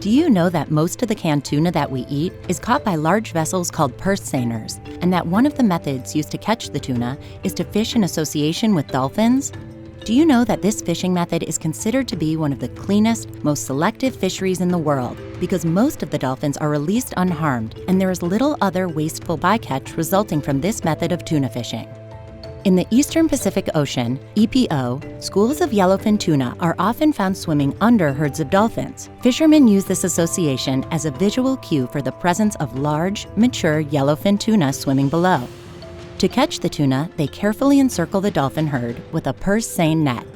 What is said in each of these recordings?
Do you know that most of the canned tuna that we eat is caught by large vessels called purse seiners, and that one of the methods used to catch the tuna is to fish in association with dolphins? Do you know that this fishing method is considered to be one of the cleanest, most selective fisheries in the world because most of the dolphins are released unharmed and there is little other wasteful bycatch resulting from this method of tuna fishing? In the Eastern Pacific Ocean, EPO, schools of yellowfin tuna are often found swimming under herds of dolphins. Fishermen use this association as a visual cue for the presence of large, mature yellowfin tuna swimming below. To catch the tuna, they carefully encircle the dolphin herd with a purse seine net.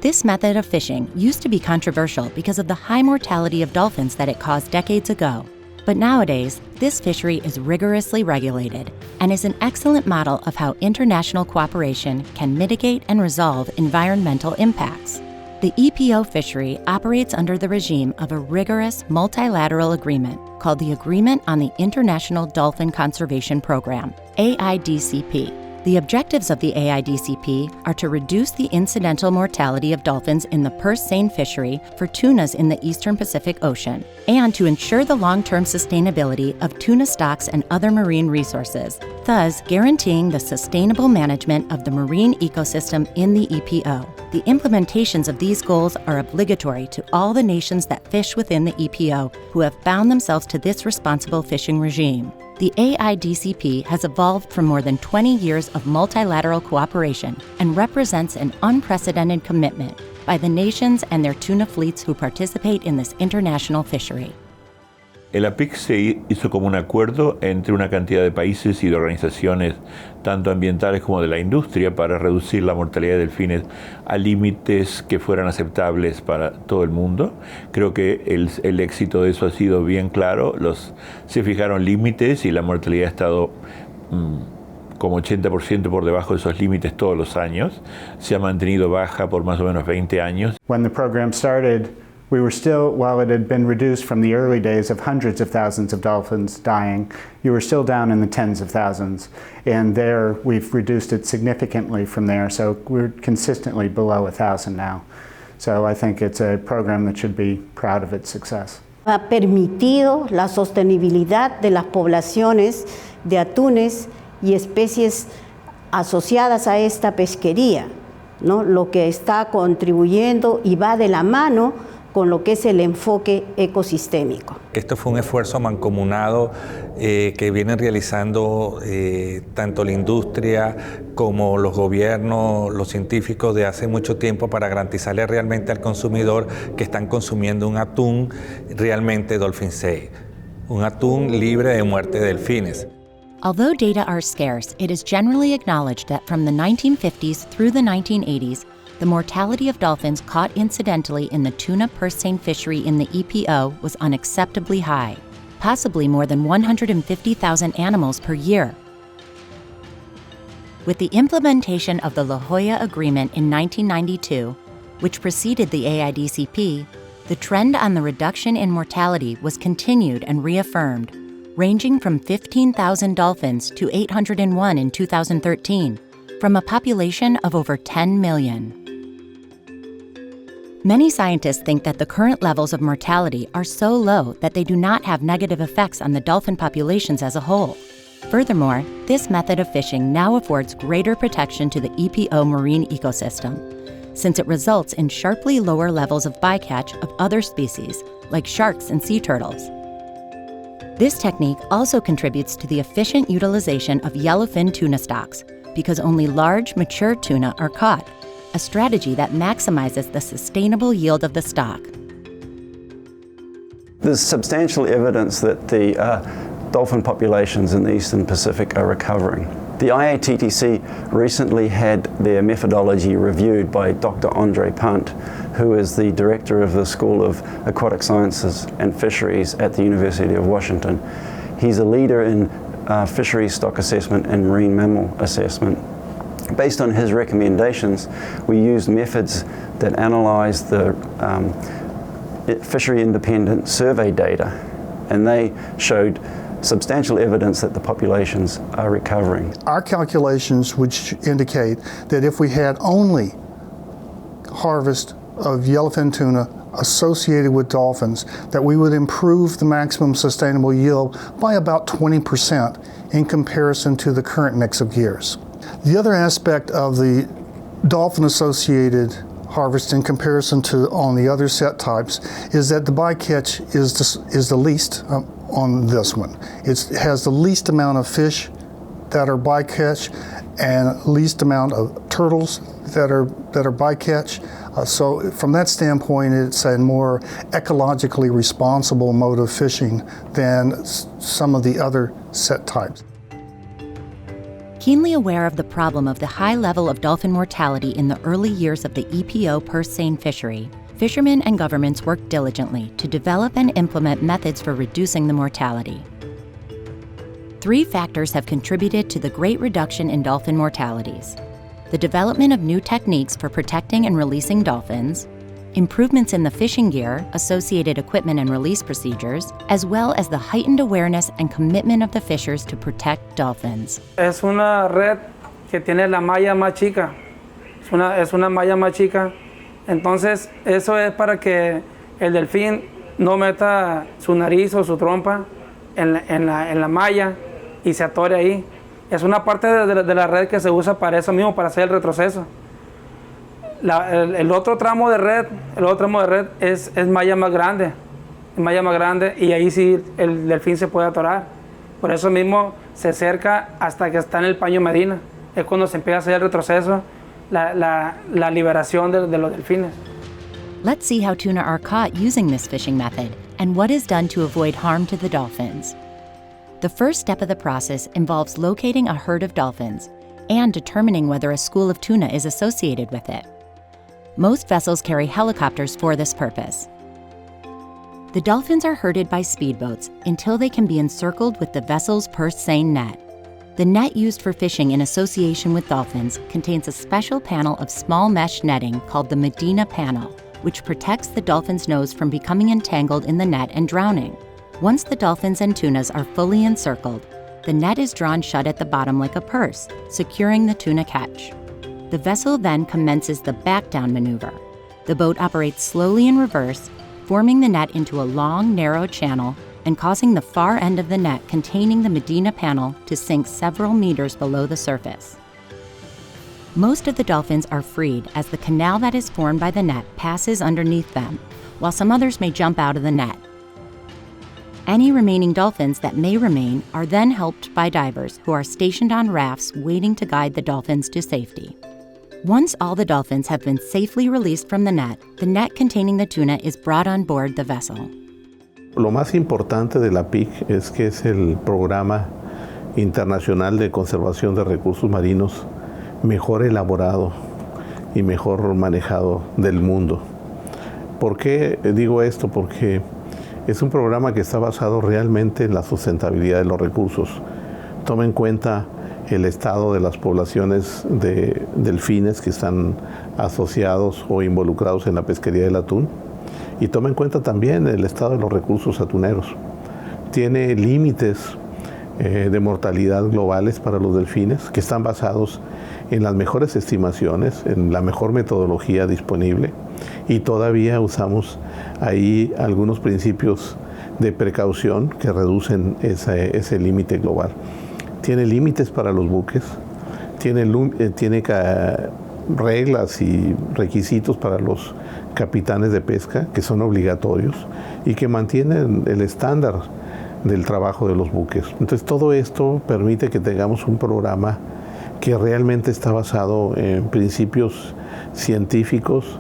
This method of fishing used to be controversial because of the high mortality of dolphins that it caused decades ago. But nowadays, this fishery is rigorously regulated and is an excellent model of how international cooperation can mitigate and resolve environmental impacts. The EPO fishery operates under the regime of a rigorous multilateral agreement called the Agreement on the International Dolphin Conservation Program, AIDCP. The objectives of the AIDCP are to reduce the incidental mortality of dolphins in the purse seine fishery for tunas in the Eastern Pacific Ocean, and to ensure the long-term sustainability of tuna stocks and other marine resources, thus guaranteeing the sustainable management of the marine ecosystem in the EPO. The implementations of these goals are obligatory to all the nations that fish within the EPO who have bound themselves to this responsible fishing regime. The AIDCP has evolved from more than 20 years of multilateral cooperation and represents an unprecedented commitment by the nations and their tuna fleets who participate in this international fishery. El APIC se hizo como un acuerdo entre una cantidad de países y de organizaciones, tanto ambientales como de la industria, para reducir la mortalidad de delfines a límites que fueran aceptables para todo el mundo. Creo que el éxito de eso ha sido bien claro. Se fijaron límites y la mortalidad ha estado como 80% por debajo de esos límites todos los años. Se ha mantenido baja por más o menos 20 años. When the program started, we were still, while it had been reduced from the early days of hundreds of thousands of dolphins dying, you were still down in the tens of thousands. And there, we've reduced it significantly from there, so we're consistently below 1,000 now. So I think it's a program that should be proud of its success. Ha permitido la sostenibilidad de las poblaciones de atunes y especies asociadas a esta pesquería, ¿no? Lo que está contribuyendo y va de la mano con lo que es el enfoque ecosistémico. Esto fue un esfuerzo mancomunado que vienen realizando tanto la industria como los gobiernos, los científicos de hace mucho tiempo para garantizarle realmente al consumidor que están consumiendo un atún realmente dolphin safe, un atún libre de muerte de delfines. Although data are scarce, it is generally acknowledged that from the 1950s through the 1980s, the mortality of dolphins caught incidentally in the tuna purse seine fishery in the EPO was unacceptably high, possibly more than 150,000 animals per year. With the implementation of the La Jolla Agreement in 1992, which preceded the AIDCP, the trend on the reduction in mortality was continued and reaffirmed, ranging from 15,000 dolphins to 801 in 2013, from a population of over 10 million. Many scientists think that the current levels of mortality are so low that they do not have negative effects on the dolphin populations as a whole. Furthermore, this method of fishing now affords greater protection to the EPO marine ecosystem, since it results in sharply lower levels of bycatch of other species, like sharks and sea turtles. This technique also contributes to the efficient utilization of yellowfin tuna stocks, because only large, mature tuna are caught, a strategy that maximizes the sustainable yield of the stock. There's substantial evidence that the dolphin populations in the Eastern Pacific are recovering. The IATTC recently had their methodology reviewed by Dr. Andre Punt, who is the director of the School of Aquatic Sciences and Fisheries at the University of Washington. He's a leader in fisheries stock assessment and marine mammal assessment. Based on his recommendations, we used methods that analyzed the fishery independent survey data, and they showed substantial evidence that the populations are recovering. Our calculations would indicate that if we had only harvest of yellowfin tuna associated with dolphins, that we would improve the maximum sustainable yield by about 20% in comparison to the current mix of gears. The other aspect of the dolphin-associated harvest in comparison to on the other set types is that the bycatch is the least on this one. It has the least amount of fish that are bycatch and least amount of turtles that are bycatch. So from that standpoint, it's a more ecologically responsible mode of fishing than some of the other set types. Keenly aware of the problem of the high level of dolphin mortality in the early years of the EPO purse seine fishery, fishermen and governments worked diligently to develop and implement methods for reducing the mortality. 3 factors have contributed to the great reduction in dolphin mortalities: the development of new techniques for protecting and releasing dolphins, improvements in the fishing gear, associated equipment and release procedures, as well as the heightened awareness and commitment of the fishers to protect dolphins. Es una red que tiene la malla más chica, es una malla más chica, entonces eso es para que el delfín no meta su nariz o su trompa en la malla y se atore ahí. Es una parte de la red que se usa para eso mismo, para hacer el retroceso. El otro tramo de red es malla más grande y ahí sí el delfín se puede atorar. Por eso mismo se acerca hasta que está en el paño medina. Es cuando se empieza a hacer el retroceso, la liberación de los delfines. Let's see how tuna are caught using this fishing method and what is done to avoid harm to the dolphins. The first step of the process involves locating a herd of dolphins and determining whether a school of tuna is associated with it. Most vessels carry helicopters for this purpose. The dolphins are herded by speedboats until they can be encircled with the vessel's purse seine net. The net used for fishing in association with dolphins contains a special panel of small mesh netting called the Medina panel, which protects the dolphin's nose from becoming entangled in the net and drowning. Once the dolphins and tunas are fully encircled, the net is drawn shut at the bottom like a purse, securing the tuna catch. The vessel then commences the back-down maneuver. The boat operates slowly in reverse, forming the net into a long, narrow channel and causing the far end of the net containing the Medina panel to sink several meters below the surface. Most of the dolphins are freed as the canal that is formed by the net passes underneath them, while some others may jump out of the net. Any remaining dolphins that may remain are then helped by divers who are stationed on rafts waiting to guide the dolphins to safety. Once all the dolphins have been safely released from the net containing the tuna is brought on board the vessel. Lo más importante de la PIC es que es el programa internacional de conservación de recursos marinos mejor elaborado y mejor manejado del mundo. ¿Por qué digo esto? Porque es un programa que está basado realmente en la sustentabilidad de los recursos. Toma en cuenta el estado de las poblaciones de delfines que están asociados o involucrados en la pesquería del atún y toma en cuenta también el estado de los recursos atuneros. Tiene límites de mortalidad globales para los delfines que están basados en las mejores estimaciones, en la mejor metodología disponible y todavía usamos ahí algunos principios de precaución que reducen ese límite global. Tiene límites para los buques, tiene reglas y requisitos para los capitanes de pesca que son obligatorios y que mantienen el estándar del trabajo de los buques. Entonces todo esto permite que tengamos un programa que realmente está basado en principios científicos,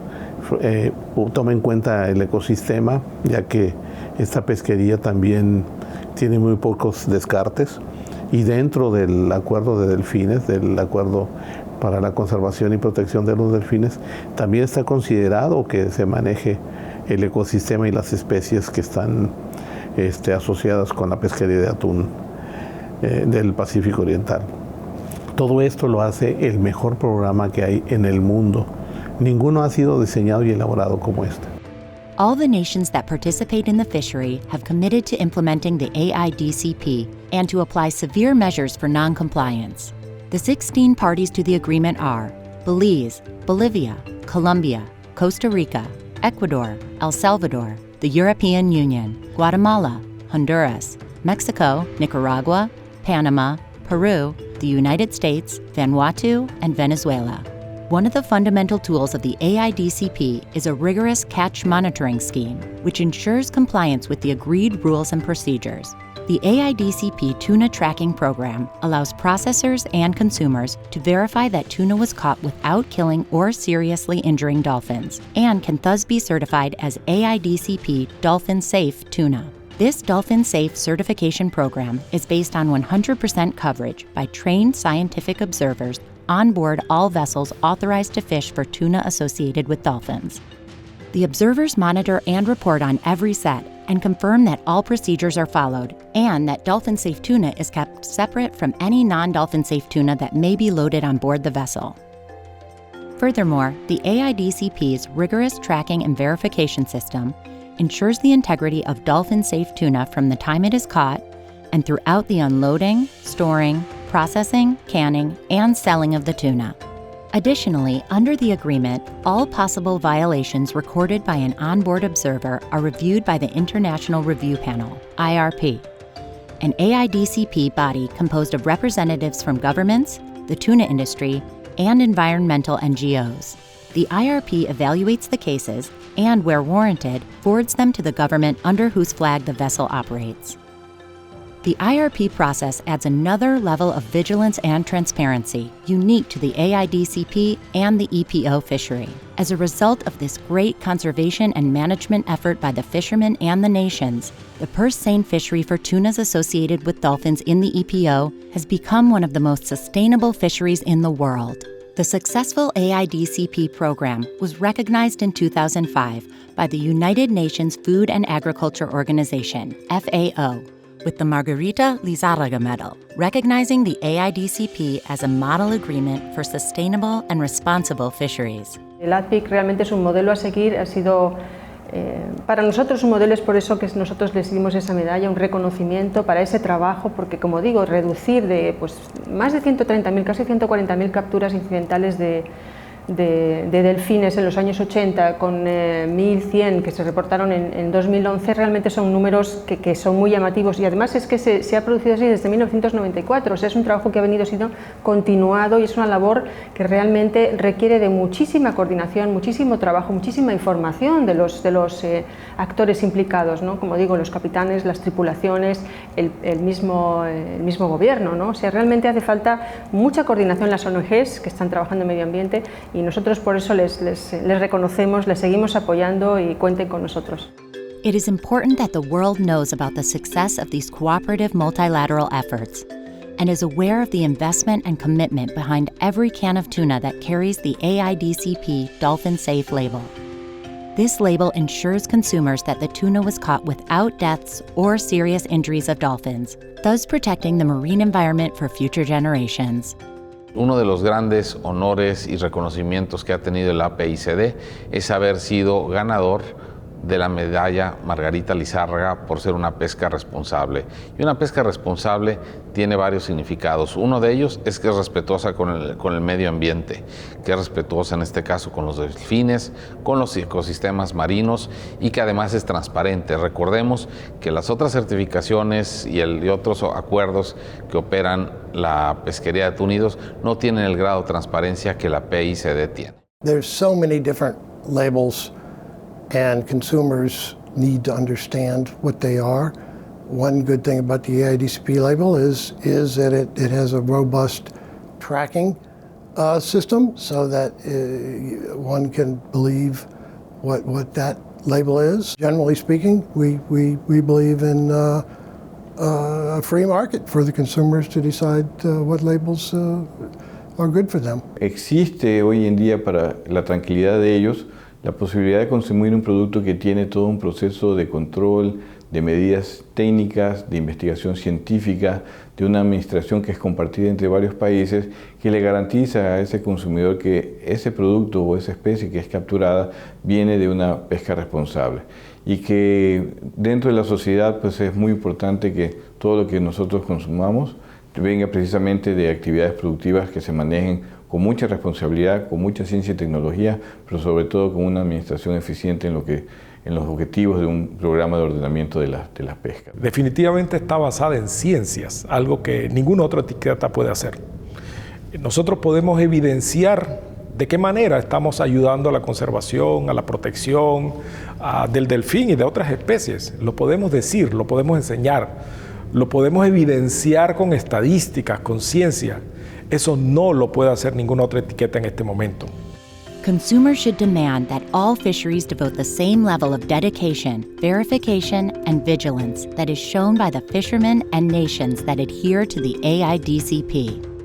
toma en cuenta el ecosistema, ya que esta pesquería también tiene muy pocos descartes y dentro del acuerdo de delfines, del acuerdo para la conservación y protección de los delfines, también está considerado que se maneje el ecosistema y las especies que están asociadas con la pesquería de atún del Pacífico Oriental. Todo esto lo hace el mejor programa que hay en el mundo. Ninguno ha sido diseñado y elaborado como este. All the nations that participate in the fishery have committed to implementing the AIDCP and to apply severe measures for non-compliance. The 16 parties to the agreement are Belize, Bolivia, Colombia, Costa Rica, Ecuador, El Salvador, the European Union, Guatemala, Honduras, Mexico, Nicaragua, Panama, Peru, the United States, Vanuatu, and Venezuela. One of the fundamental tools of the AIDCP is a rigorous catch monitoring scheme, which ensures compliance with the agreed rules and procedures. The AIDCP Tuna Tracking Program allows processors and consumers to verify that tuna was caught without killing or seriously injuring dolphins, and can thus be certified as AIDCP Dolphin Safe Tuna. This Dolphin Safe certification program is based on 100% coverage by trained scientific observers on board all vessels authorized to fish for tuna associated with dolphins. The observers monitor and report on every set and confirm that all procedures are followed and that dolphin-safe tuna is kept separate from any non-dolphin-safe tuna that may be loaded on board the vessel. Furthermore, the AIDCP's rigorous tracking and verification system ensures the integrity of dolphin-safe tuna from the time it is caught and throughout the unloading, storing, processing, canning, and selling of the tuna. Additionally, under the agreement, all possible violations recorded by an onboard observer are reviewed by the International Review Panel, IRP, an AIDCP body composed of representatives from governments, the tuna industry, and environmental NGOs. The IRP evaluates the cases and, where warranted, forwards them to the government under whose flag the vessel operates. The IRP process adds another level of vigilance and transparency unique to the AIDCP and the EPO fishery. As a result of this great conservation and management effort by the fishermen and the nations, the purse seine fishery for tunas associated with dolphins in the EPO has become one of the most sustainable fisheries in the world. The successful AIDCP program was recognized in 2005 by the United Nations Food and Agriculture Organization, FAO, with the Margarita Lizárraga Medal, recognizing the AIDCP as a model agreement for sustainable and responsible fisheries. El ATPIC realmente es un modelo a seguir, ha sido para nosotros un modelo, es por eso que nosotros les dimos esa medalla, un reconocimiento para ese trabajo, porque como digo, reducir de más de 130.000, casi 140.000 capturas incidentales de delfines en los años 80 con 1.100 que se reportaron en 2011, realmente son números que son muy llamativos, y además es que se ha producido así desde 1994, o sea, es un trabajo que ha venido siendo continuado y es una labor que realmente requiere de muchísima coordinación, muchísimo trabajo, muchísima información de los actores implicados, ¿no? Como digo, los capitanes, las tripulaciones, el mismo gobierno, ¿no? O sea, realmente hace falta mucha coordinación en las ONGs que están trabajando en medio ambiente, y nosotros por eso les reconocemos, les seguimos apoyando y cuenten con nosotros. It is important that the world knows about the success of these cooperative multilateral efforts and is aware of the investment and commitment behind every can of tuna that carries the AIDCP Dolphin Safe label. This label ensures consumers that the tuna was caught without deaths or serious injuries of dolphins, thus protecting the marine environment for future generations. Uno de los grandes honores y reconocimientos que ha tenido el APICD es haber sido ganador de la medalla Margarita Lizárraga por ser una pesca responsable. Y una pesca responsable tiene varios significados. Uno de ellos es que es respetuosa con el medio ambiente, que es respetuosa en este caso con los delfines, con los ecosistemas marinos, y que además es transparente. Recordemos que las otras certificaciones y otros acuerdos que operan la pesquería de túnidos no tienen el grado de transparencia que la PICD tiene. There's so many different labels, and consumers need to understand what they are. One good thing about the AIDCP label is that it has a robust tracking system, so that one can believe what that label is. Generally speaking, we believe in a free market for the consumers to decide what labels are good for them. Existe hoy en día, para la tranquilidad de ellos, la posibilidad de consumir un producto que tiene todo un proceso de control, de medidas técnicas, de investigación científica, de una administración que es compartida entre varios países, que le garantiza a ese consumidor que ese producto o esa especie que es capturada viene de una pesca responsable. Y que dentro de la sociedad pues es muy importante que todo lo que nosotros consumamos venga precisamente de actividades productivas que se manejen con mucha responsabilidad, con mucha ciencia y tecnología, pero sobre todo con una administración eficiente en los objetivos de un programa de ordenamiento de las pescas. Definitivamente está basada en ciencias, algo que ninguna otra etiqueta puede hacer. Nosotros podemos evidenciar de qué manera estamos ayudando a la conservación, a la protección del delfín y de otras especies. Lo podemos decir, lo podemos enseñar, lo podemos evidenciar con estadísticas, con ciencia. Eso no lo puede hacer ninguna otra etiqueta en este momento. Consumers should demand that all fisheries devote the same level of dedication, verification, and vigilance that is shown by the fishermen and nations that adhere to the AIDCP.